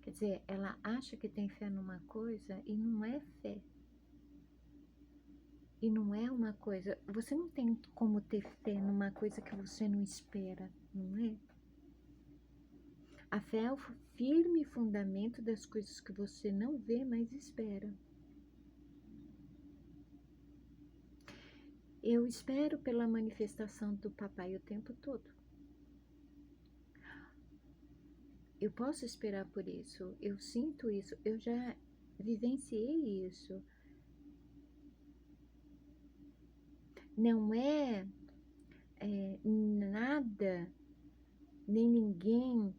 Quer dizer, ela acha que tem fé numa coisa e não é fé. E não é uma coisa. Você não tem como ter fé numa coisa que você não espera, não é? A fé é o firme fundamento das coisas que você não vê, mas espera. Eu espero pela manifestação do papai o tempo todo. Eu posso esperar por isso, eu sinto isso, eu já vivenciei isso. Não é nada, nem ninguém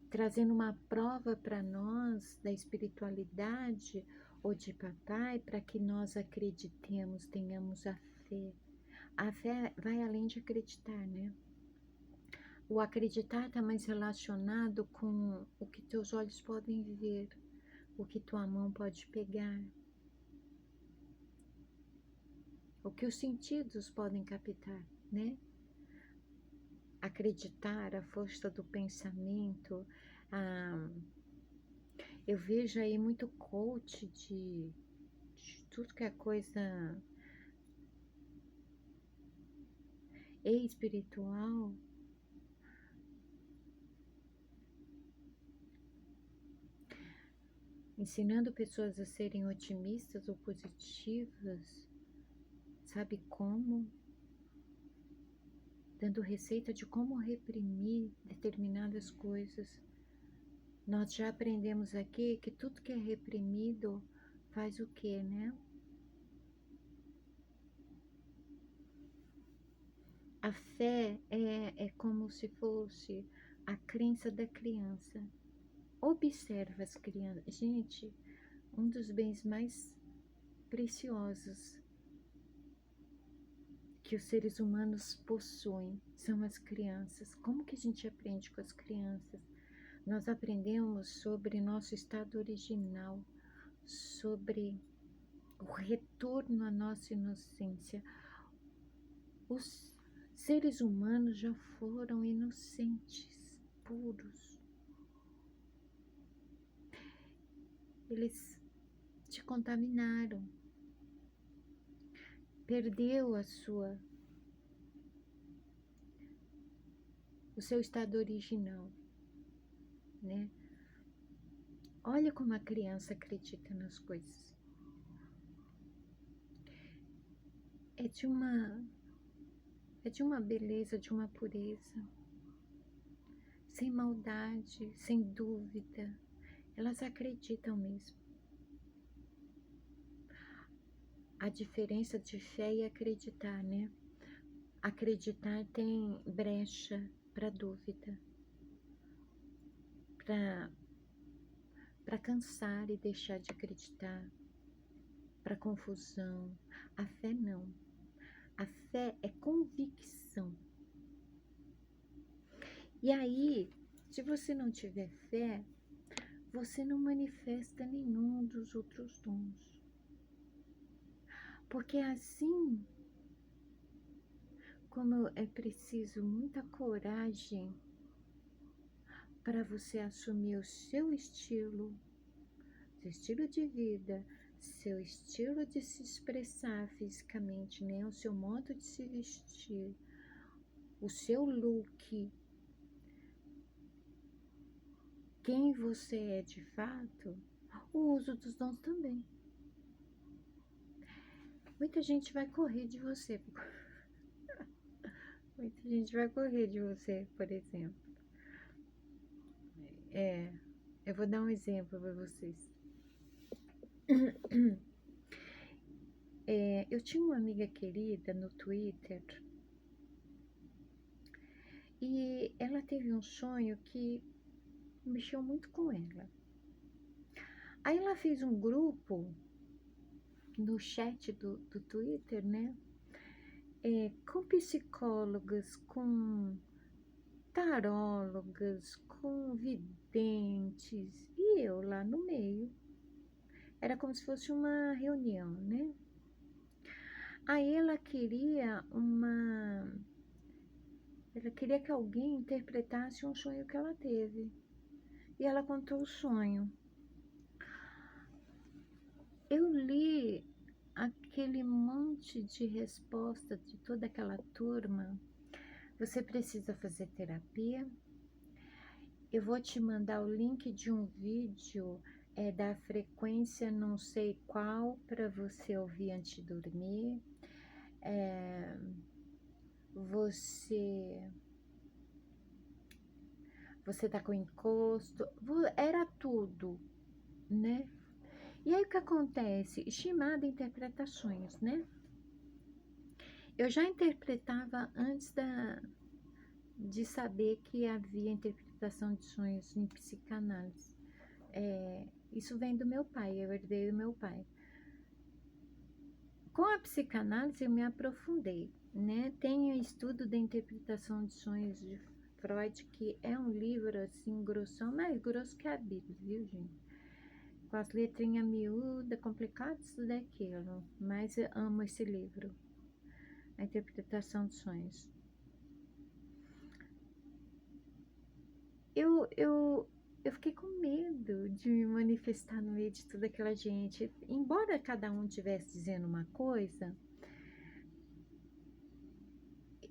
trazendo uma prova para nós da espiritualidade ou de papai para que nós acreditemos, tenhamos a fé. A fé vai além de acreditar, né? O acreditar está mais relacionado com o que teus olhos podem ver, o que tua mão pode pegar, o que os sentidos podem captar, né? Acreditar, a força do pensamento. Eu vejo aí muito coach de tudo que é coisa espiritual. Ensinando pessoas a serem otimistas ou positivas, sabe como? Dando receita de como reprimir determinadas coisas. Nós já aprendemos aqui que tudo que é reprimido faz o quê, né? A fé é como se fosse a crença da criança. Observa as crianças. Gente, um dos bens mais preciosos que os seres humanos possuem são as crianças. Como que a gente aprende com as crianças? Nós aprendemos sobre nosso estado original, sobre o retorno à nossa inocência. Os seres humanos já foram inocentes, puros. Eles te contaminaram, perdeu o seu estado original, né? Olha como a criança acredita nas coisas. É de uma beleza, de uma pureza, sem maldade, sem dúvida. Elas acreditam mesmo. A diferença de fé e acreditar, né? Acreditar tem brecha para dúvida, para cansar e deixar de acreditar, para confusão. A fé não. A fé é convicção. E aí, se você não tiver fé, você não manifesta nenhum dos outros dons. Porque assim como é preciso muita coragem para você assumir o seu estilo de vida, seu estilo de se expressar fisicamente, né? O seu modo de se vestir, o seu look. quem você é de fato, o uso dos dons também. Muita gente vai correr de você. Muita gente vai correr de você, por exemplo. Eu vou dar um exemplo para vocês. Eu tinha uma amiga querida no Twitter e ela teve um sonho que mexeu muito com ela. Aí ela fez um grupo no chat do Twitter, né? Com psicólogas, com tarólogas, com videntes e eu lá no meio. Era como se fosse uma reunião, né? Aí ela queria que alguém interpretasse um sonho que ela teve. E ela contou o sonho. Eu li aquele monte de resposta de toda aquela turma. Você precisa fazer terapia. Eu vou te mandar o link de um vídeo da frequência não sei qual para você ouvir antes de dormir. Você tá com encosto, era tudo, né? E aí o que acontece? Chamada interpretações, né? Eu já interpretava antes de saber que havia interpretação de sonhos em psicanálise. Isso vem do meu pai, eu herdei do meu pai. Com a psicanálise eu me aprofundei, né? Tem o estudo da interpretação de sonhos de Freud, que é um livro assim grossão, mais grosso que a Bíblia, viu, gente? Com as letrinhas miúdas, complicado isso daquilo, mas eu amo esse livro, a interpretação de sonhos. Eu fiquei com medo de me manifestar no meio de toda aquela gente. Embora cada um estivesse dizendo uma coisa,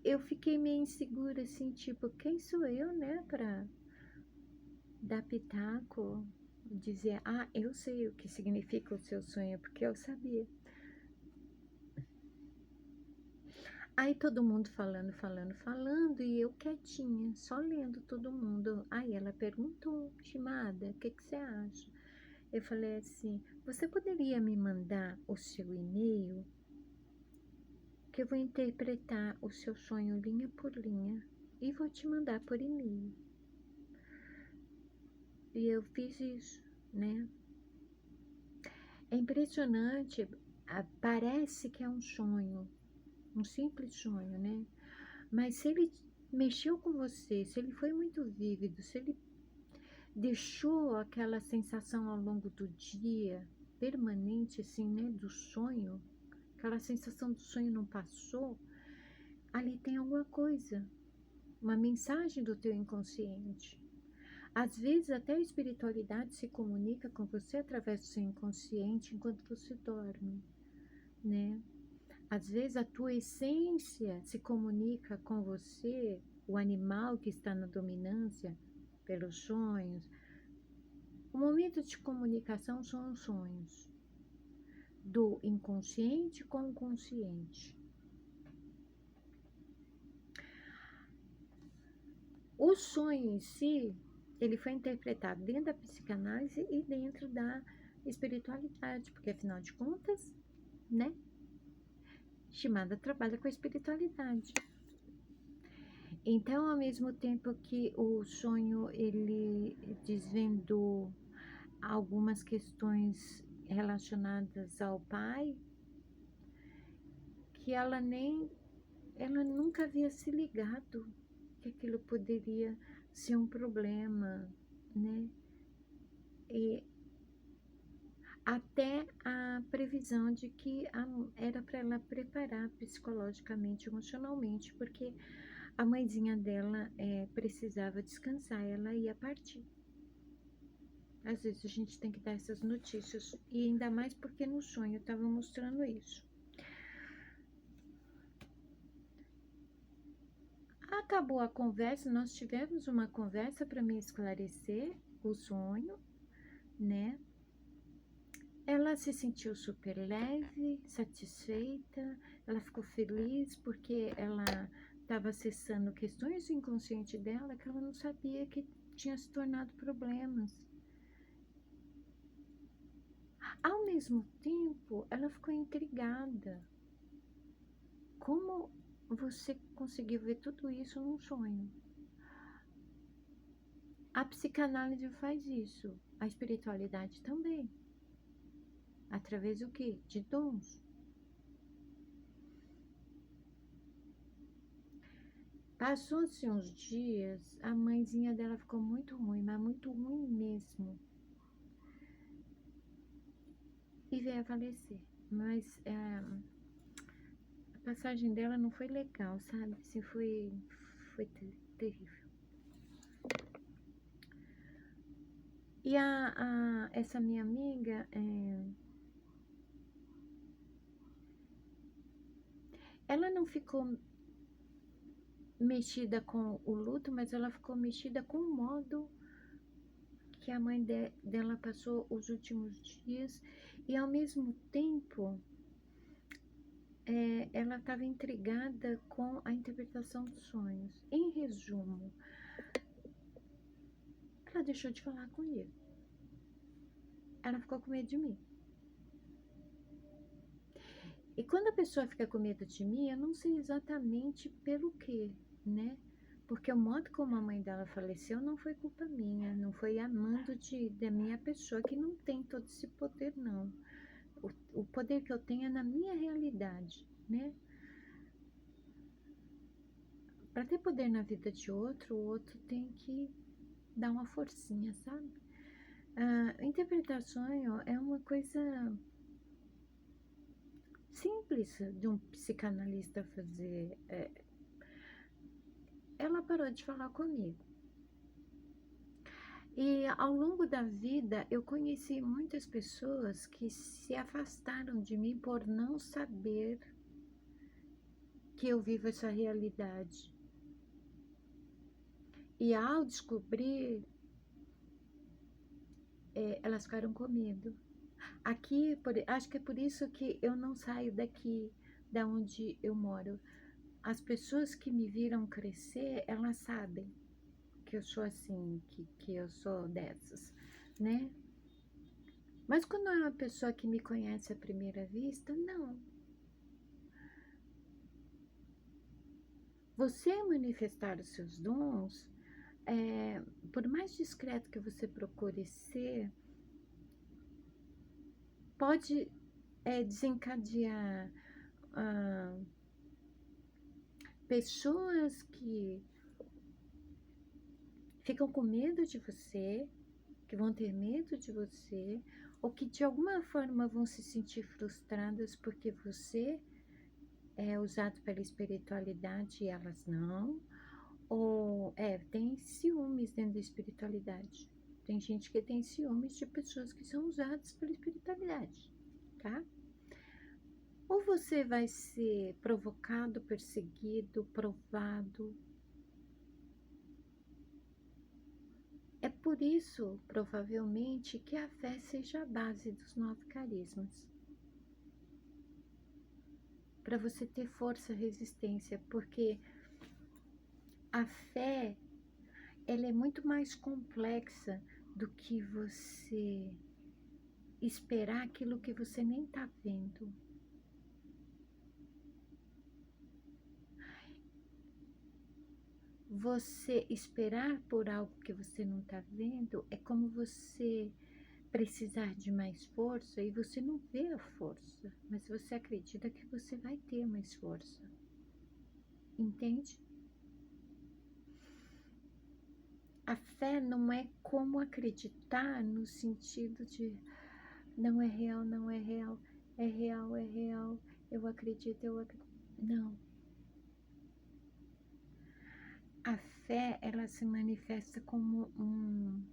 eu fiquei meio insegura, assim, tipo, quem sou eu, né, pra dar pitaco, dizer, eu sei o que significa o seu sonho, porque eu sabia. Aí todo mundo falando, e eu quietinha, só lendo todo mundo. Aí ela perguntou, Shimada, o que você acha? Eu falei assim, você poderia me mandar o seu e-mail? Que eu vou interpretar o seu sonho linha por linha e vou te mandar por e-mail. E eu fiz isso, né? É impressionante, parece que é um sonho, um simples sonho, né? Mas se ele mexeu com você, se ele foi muito vívido, se ele deixou aquela sensação ao longo do dia, permanente assim, né, do sonho, aquela sensação do sonho não passou, ali tem alguma coisa, uma mensagem do teu inconsciente. Às vezes até a espiritualidade se comunica com você através do seu inconsciente enquanto você dorme, né? Às vezes a tua essência se comunica com você, o animal que está na dominância, pelos sonhos. O momento de comunicação são os sonhos, do inconsciente com o consciente. O sonho em si, ele foi interpretado dentro da psicanálise e dentro da espiritualidade, porque afinal de contas, né? Shimada trabalha com a espiritualidade. Então, ao mesmo tempo que o sonho ele desvendou algumas questões relacionadas ao pai, que ela nunca havia se ligado que aquilo poderia ser um problema, né? E até a previsão de que era para ela preparar psicologicamente, emocionalmente, porque a mãezinha dela precisava descansar, ela ia partir. Às vezes a gente tem que dar essas notícias, e ainda mais porque no sonho estava mostrando isso. Acabou a conversa, nós tivemos uma conversa para me esclarecer, o sonho, né? Ela se sentiu super leve, satisfeita, ela ficou feliz porque ela estava acessando questões do inconsciente dela que ela não sabia que tinha se tornado problemas. Ao mesmo tempo, ela ficou intrigada. Como você conseguiu ver tudo isso num sonho? A psicanálise faz isso, a espiritualidade também. Através do quê? De dons. Passou-se uns dias, a mãezinha dela ficou muito ruim, mas muito ruim mesmo. E veio a falecer. Mas a passagem dela não foi legal, sabe? Assim, foi terrível. E essa minha amiga, ela não ficou mexida com o luto, mas ela ficou mexida com o modo que a mãe dela passou os últimos dias e ao mesmo tempo ela estava intrigada com a interpretação dos sonhos. Em resumo, ela deixou de falar comigo. Ela ficou com medo de mim. E quando a pessoa fica com medo de mim, eu não sei exatamente pelo quê, né? Porque o modo como a mãe dela faleceu não foi culpa minha, não foi amando da minha pessoa, que não tem todo esse poder, não. O poder que eu tenho é na minha realidade, né? Para ter poder na vida de outro, o outro tem que dar uma forcinha, sabe? Interpretar sonho é uma coisa simples de um psicanalista fazer. Ela parou de falar comigo. E ao longo da vida eu conheci muitas pessoas que se afastaram de mim por não saber que eu vivo essa realidade. E ao descobrir, elas ficaram com medo. Aqui, acho que é por isso que eu não saio daqui, da onde eu moro. As pessoas que me viram crescer, elas sabem que eu sou assim, que eu sou dessas, né? Mas quando é uma pessoa que me conhece à primeira vista, não. Você manifestar os seus dons, por mais discreto que você procure ser, pode desencadear pessoas que ficam com medo de você, que vão ter medo de você, ou que de alguma forma vão se sentir frustradas porque você é usado pela espiritualidade e elas não, ou tem ciúmes dentro da espiritualidade. Tem gente que tem ciúmes de pessoas que são usadas pela espiritualidade, tá? Ou você vai ser provocado, perseguido, provado. É por isso, provavelmente, que a fé seja a base dos 9 carismas. Para você ter força, resistência, porque a fé, ela é muito mais complexa do que você esperar aquilo que você nem está vendo. Você esperar por algo que você não está vendo é como você precisar de mais força e você não vê a força, mas você acredita que você vai ter mais força. Entende? A fé não é como acreditar no sentido de não é real, não é real, é real, é real, eu acredito, eu acredito. Não. A fé, ela se manifesta como um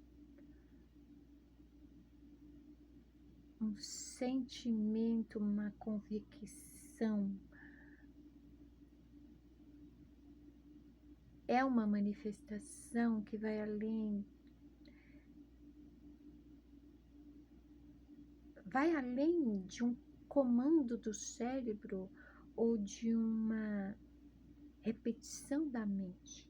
sentimento, uma convicção. É uma manifestação que vai além vai além de um comando do cérebro ou de uma repetição da mente.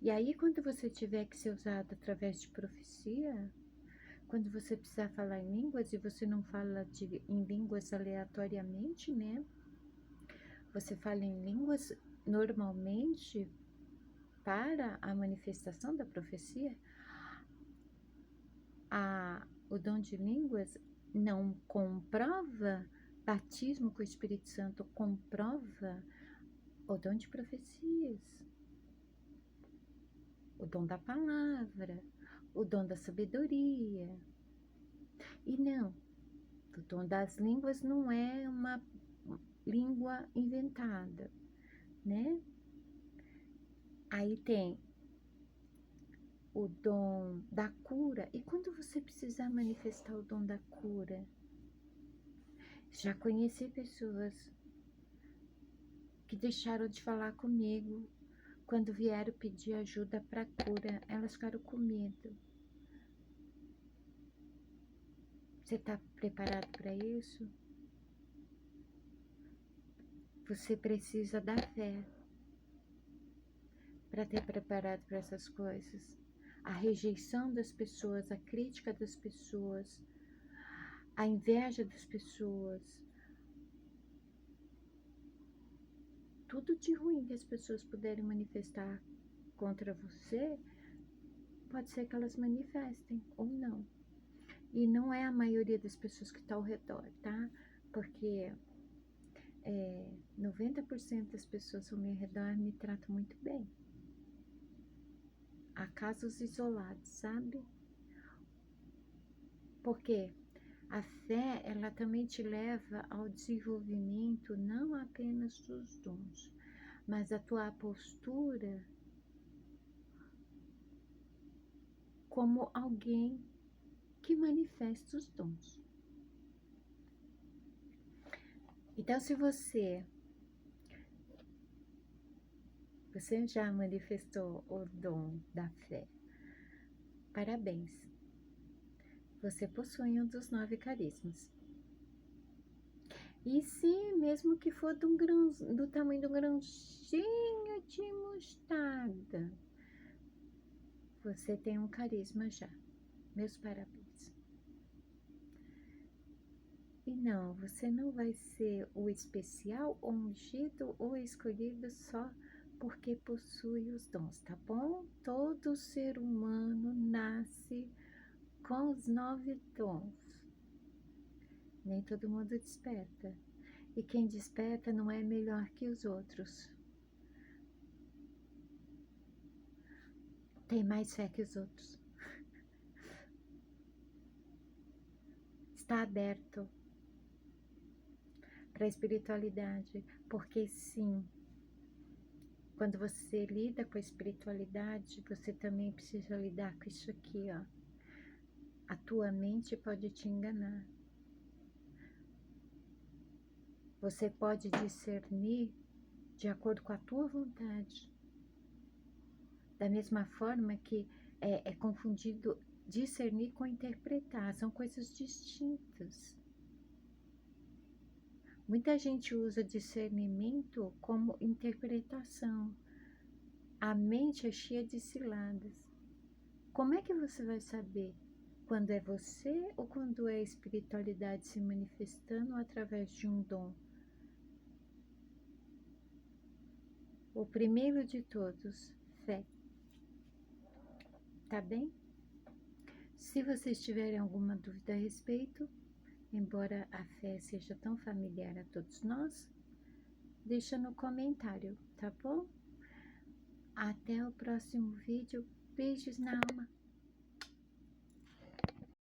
E aí, quando você tiver que ser usado através de profecia, quando você precisar falar em línguas e você não fala em línguas aleatoriamente, né? Você fala em línguas normalmente para a manifestação da profecia. O dom de línguas não comprova batismo com o Espírito Santo, comprova o dom de profecias, o dom da palavra, o dom da sabedoria. E não, o dom das línguas não é uma língua inventada, né? Aí tem o dom da cura. E quando você precisar manifestar o dom da cura? Já conheci pessoas que deixaram de falar comigo quando vieram pedir ajuda para cura. Elas ficaram com medo. Você está preparado para isso? Você precisa da fé para ter preparado para essas coisas. A rejeição das pessoas, a crítica das pessoas, a inveja das pessoas, tudo de ruim que as pessoas puderem manifestar contra você, pode ser que elas manifestem ou não. E não é a maioria das pessoas que está ao redor, tá? Porque 90% das pessoas ao meu redor me tratam muito bem. Há casos isolados, sabe? Porque a fé, ela também te leva ao desenvolvimento não apenas dos dons, mas a tua postura como alguém que manifesta os dons. Então, se você já manifestou o dom da fé, parabéns. Você possui um dos 9 carismas. E se mesmo que for do tamanho de um grãozinho de mostarda, você tem um carisma já. Meus parabéns. E não, você não vai ser o especial, o ungido ou escolhido só porque possui os dons, tá bom? Todo ser humano nasce com os 9 dons. Nem todo mundo desperta. E quem desperta não é melhor que os outros. Tem mais fé que os outros. Está aberto para a espiritualidade, porque sim, quando você lida com a espiritualidade, você também precisa lidar com isso aqui, ó. A tua mente pode te enganar. Você pode discernir de acordo com a tua vontade. Da mesma forma que é confundido discernir com interpretar, são coisas distintas. Muita gente usa discernimento como interpretação. A mente é cheia de ciladas. Como é que você vai saber quando é você ou quando é a espiritualidade se manifestando através de um dom? O primeiro de todos, fé. Tá bem? Se vocês tiverem alguma dúvida a respeito, embora a fé seja tão familiar a todos nós, deixa no comentário, tá bom? Até o próximo vídeo. Beijos na alma.